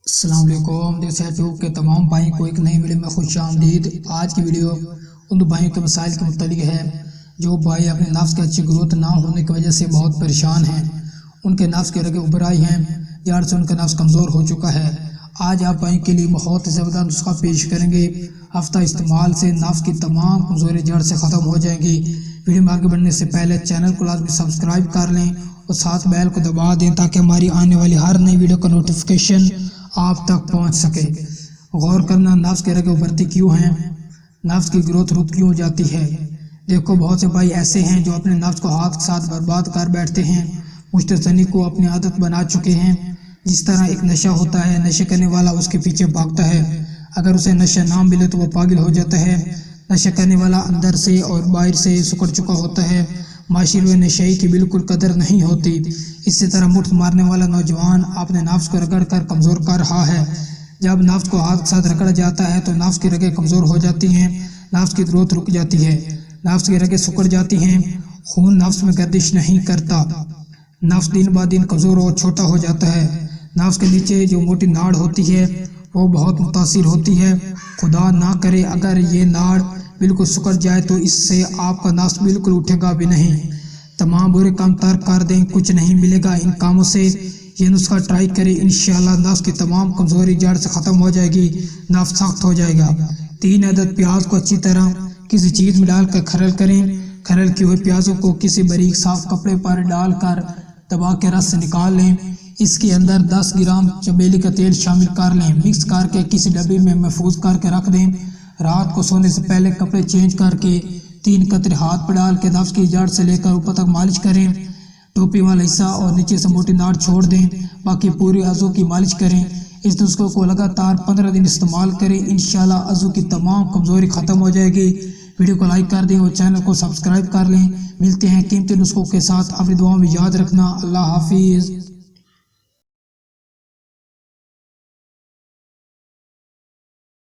السلام علیکم دیکھ یوٹیوب کے تمام بھائی کو ایک نئی ویڈیو میں خوش آمدید۔ آج کی ویڈیو ان دو بھائیوں کے مسائل کے متعلق ہے جو بھائی اپنے نفس کی اچھی گروتھ نہ ہونے کی وجہ سے بہت پریشان ہیں۔ ان کے نفس کے رگیں ابھر آئی ہیں، جڑ سے ان کا نفس کمزور ہو چکا ہے۔ آج آپ بھائی کے لیے بہت زبردست نسخہ پیش کریں گے۔ ہفتہ استعمال سے نفس کی تمام کمزوری جڑ سے ختم ہو جائیں گی۔ ویڈیو میں آگے بڑھنے سے پہلے چینل کو لازمی سبسکرائب کر لیں اور ساتھ بیل کو دبا دیں تاکہ ہماری آنے والی ہر نئی ویڈیو کا نوٹیفیکیشن آپ تک پہنچ سکے۔ غور کرنا، نفس کے رگیں ابھرتی کیوں ہیں؟ نفس کی گروتھ رک کیوں جاتی ہے؟ دیکھو، بہت سے بھائی ایسے ہیں جو اپنے نفس کو ہاتھ کے ساتھ برباد کر بیٹھتے ہیں، مشتزنی کو اپنی عادت بنا چکے ہیں۔ جس طرح ایک نشہ ہوتا ہے، نشے کرنے والا اس کے پیچھے بھاگتا ہے، اگر اسے نشہ نہ ملے تو وہ پاگل ہو جاتا ہے۔ نشہ کرنے والا اندر سے اور باہر سے سکڑ چکا ہوتا ہے، معاشرے میں نشے کی بالکل قدر نہیں ہوتی۔ اسی طرح مٹھ مارنے والا نوجوان اپنے نفس کو رگڑ کر کمزور کر رہا ہے۔ جب نفس کو ہاتھ کے ساتھ رگڑا جاتا ہے تو نفس کی رگیں کمزور ہو جاتی ہیں، نفس کی گروتھ رک جاتی ہے، نفس کی رگیں سکڑ جاتی ہیں، خون نفس میں گردش نہیں کرتا، نفس دن بہ دن کمزور اور چھوٹا ہو جاتا ہے۔ نفس کے نیچے جو موٹی ناڑ ہوتی ہے وہ بہت متاثر ہوتی ہے۔ خدا نہ کرے اگر یہ ناڑ بالکل سکڑ جائے تو اس سے آپ کا نفس بالکل اٹھے گا بھی نہیں۔ تمام برے کام ترک کر دیں، کچھ نہیں ملے گا ان کاموں سے۔ یہ نسخہ ٹرائی کریں، انشاءاللہ نفس کی تمام کمزوری جڑ سے ختم ہو جائے گی، نفس سخت ہو جائے گا۔ 3 عدد پیاز کو اچھی طرح کسی چیز میں ڈال کر کھرل کریں۔ کھرل کیے ہوئے پیازوں کو کسی باریک صاف کپڑے پر ڈال کر دبا کے رس سے نکال لیں۔ اس کے اندر 10 گرام چمیلی کا تیل شامل کر لیں، مکس کر کے کسی ڈبے میں محفوظ کر کے رکھ دیں۔ رات کو سونے سے پہلے کپڑے چینج کر کے 3 قطرے ہاتھ پر ڈال کے نفس کی جڑ سے لے کر اوپر تک مالش کریں۔ ٹوپی والا حصہ اور نیچے سے موٹی ناڑ چھوڑ دیں، باقی پوری عضو کی مالش کریں۔ اس نسخے کو لگاتار 15 دن استعمال کریں، انشاءاللہ عضو کی تمام کمزوری ختم ہو جائے گی۔ ویڈیو کو لائک کر دیں اور چینل کو سبسکرائب کر لیں۔ ملتے ہیں قیمتی نسخوں کے ساتھ، اپنی دعاؤں میں یاد رکھنا۔ اللہ حافظ۔